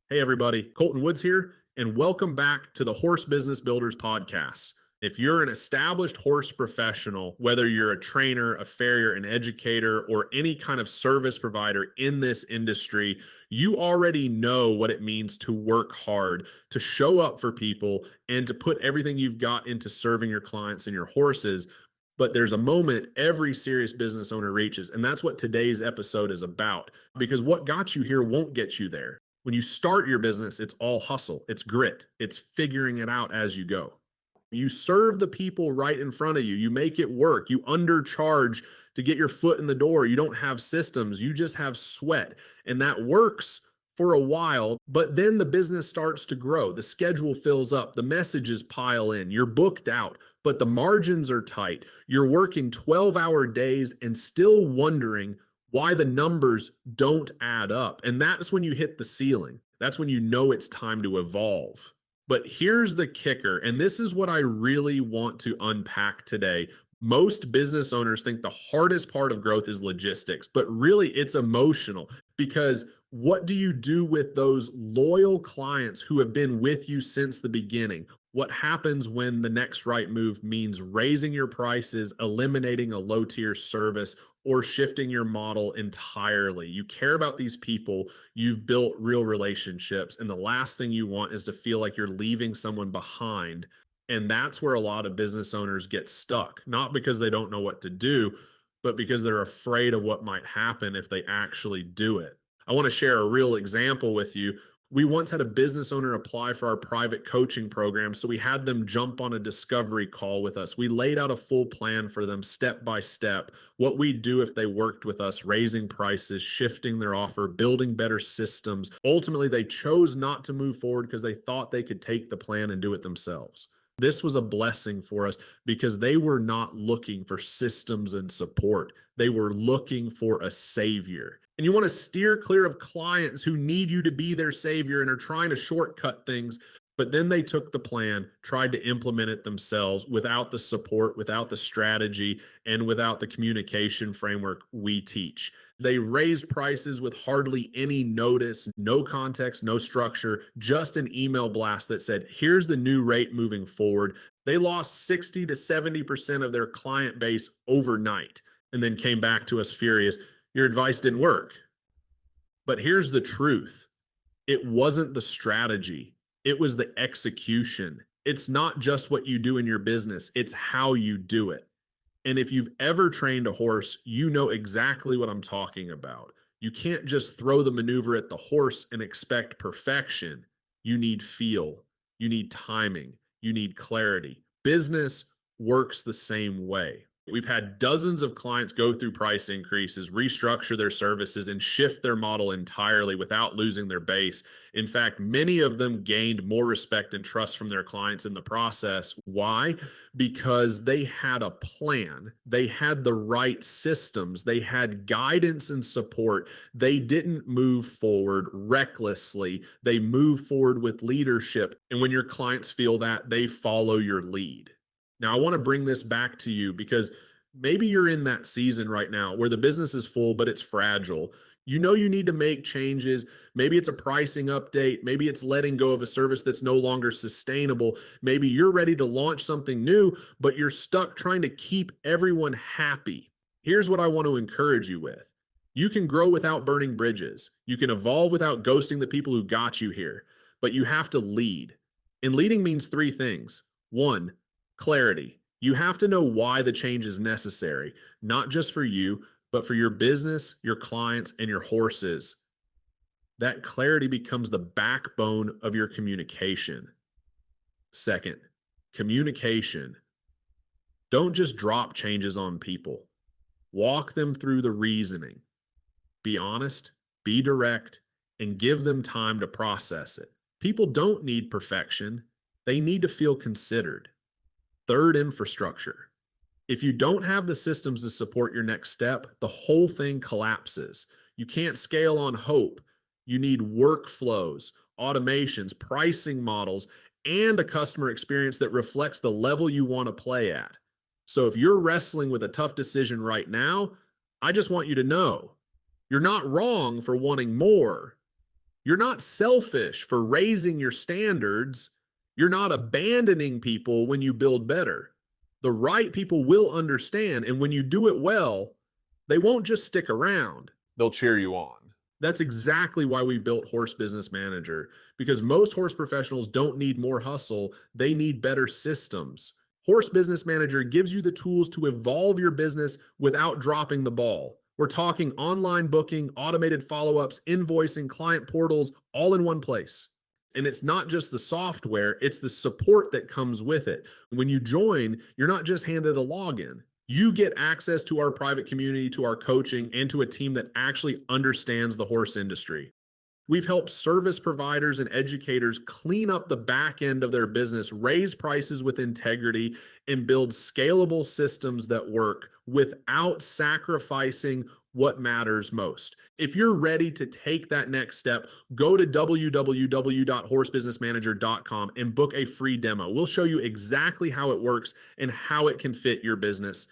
Hey, everybody. Colton Woods here, and welcome back to the Horse Business Builders Podcast. If you're an established horse professional, whether you're a trainer, a farrier, an educator, or any kind of service provider in this industry, you already know what it means to work hard, to show up for people, and to put everything you've got into serving your clients and your horses. But there's a moment every serious business owner reaches, and that's what today's episode is about. Because what got you here won't get you there. When you start your business, it's all hustle, it's grit, it's figuring it out as you go. You serve the people right in front of you, you make it work, you undercharge to get your foot in the door. You don't have systems, you just have sweat. And that works for a while, but then the business starts to grow. The schedule fills up, the messages pile in, you're booked out, but the margins are tight. You're working 12-hour days and still wondering why the numbers don't add up. And that's when you hit the ceiling. That's when you know it's time to evolve. But here's the kicker, and this is what I really want to unpack today. Most business owners think the hardest part of growth is logistics, but really it's emotional, because what do you do with those loyal clients who have been with you since the beginning? What happens when the next right move means raising your prices, eliminating a low tier service, or shifting your model entirely? You care about these people, you've built real relationships, and the last thing you want is to feel like you're leaving someone behind. And that's where a lot of business owners get stuck, not because they don't know what to do, but because they're afraid of what might happen if they actually do it. I want to share a real example with you. We once had a business owner apply for our private coaching program, so we had them jump on a discovery call with us. We laid out a full plan for them step by step, what we'd do if they worked with us, raising prices, shifting their offer, building better systems. Ultimately, they chose not to move forward because they thought they could take the plan and do it themselves. This was a blessing for us because they were not looking for systems and support. They were looking for a savior. And you want to steer clear of clients who need you to be their savior and are trying to shortcut things. But then they took the plan, tried to implement it themselves without the support, without the strategy, and without the communication framework we teach. They raised prices with hardly any notice, no context, no structure, just an email blast that said, here's the new rate moving forward. They lost 60 to 70% of their client base overnight and then came back to us furious. Your advice didn't work. But here's the truth. It wasn't the strategy. It was the execution. It's not just what you do in your business. It's how you do it. And if you've ever trained a horse, you know exactly what I'm talking about. You can't just throw the maneuver at the horse and expect perfection. You need feel, you need timing, you need clarity. Business works the same way. We've had dozens of clients go through price increases, restructure their services, and shift their model entirely without losing their base. In fact, many of them gained more respect and trust from their clients in the process. Why? Because they had a plan, they had the right systems, they had guidance and support. They didn't move forward recklessly, they moved forward with leadership. And when your clients feel that, they follow your lead. Now, I want to bring this back to you because maybe you're in that season right now where the business is full, but it's fragile. You know you need to make changes. Maybe it's a pricing update. Maybe it's letting go of a service that's no longer sustainable. Maybe you're ready to launch something new, but you're stuck trying to keep everyone happy. Here's what I want to encourage you with. You can grow without burning bridges. You can evolve without ghosting the people who got you here, but you have to lead. And leading means three things. One, clarity. You have to know why the change is necessary, not just for you, but for your business, your clients, and your horses. That clarity becomes the backbone of your communication. Second, communication. Don't just drop changes on people. Walk them through the reasoning. Be honest, be direct, and give them time to process it. People don't need perfection. They need to feel considered. Third, infrastructure. If you don't have the systems to support your next step, the whole thing collapses. You can't scale on hope. You need workflows, automations, pricing models, and a customer experience that reflects the level you want to play at. So if you're wrestling with a tough decision right now, I just want you to know you're not wrong for wanting more. You're not selfish for raising your standards. You're not abandoning people when you build better. The right people will understand. And when you do it well, they won't just stick around, they'll cheer you on. That's exactly why we built Horse Business Manager, because most horse professionals don't need more hustle, they need better systems. Horse Business Manager gives you the tools to evolve your business without dropping the ball. We're talking online booking, automated follow ups, invoicing, client portals, all in one place. And it's not just the software, it's the support that comes with it. When you join, you're not just handed a login. You get access to our private community, to our coaching, and to a team that actually understands the horse industry. We've helped service providers and educators clean up the back end of their business, raise prices with integrity, and build scalable systems that work without sacrificing what matters most. If you're ready to take that next step, go to www.horsebusinessmanager.com and book a free demo. We'll show you exactly how it works and how it can fit your business.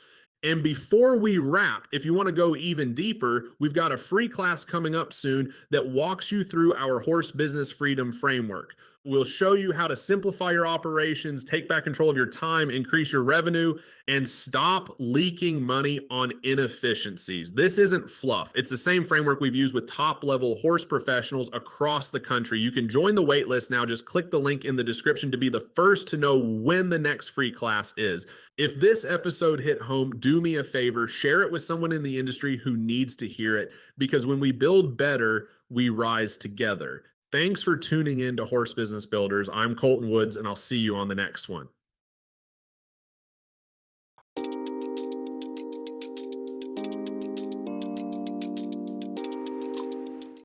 And before we wrap, if you want to go even deeper, we've got a free class coming up soon that walks you through our horse business freedom framework. We'll show you how to simplify your operations, take back control of your time, increase your revenue, and stop leaking money on inefficiencies. This isn't fluff. It's the same framework we've used with top level horse professionals across the country. You can join the wait list now. Just click the link in the description to be the first to know when the next free class is. If this episode hit home, do me a favor, share it with someone in the industry who needs to hear it, because when we build better, we rise together. Thanks for tuning in to Horse Business Builders. I'm Colton Woods, and I'll see you on the next one.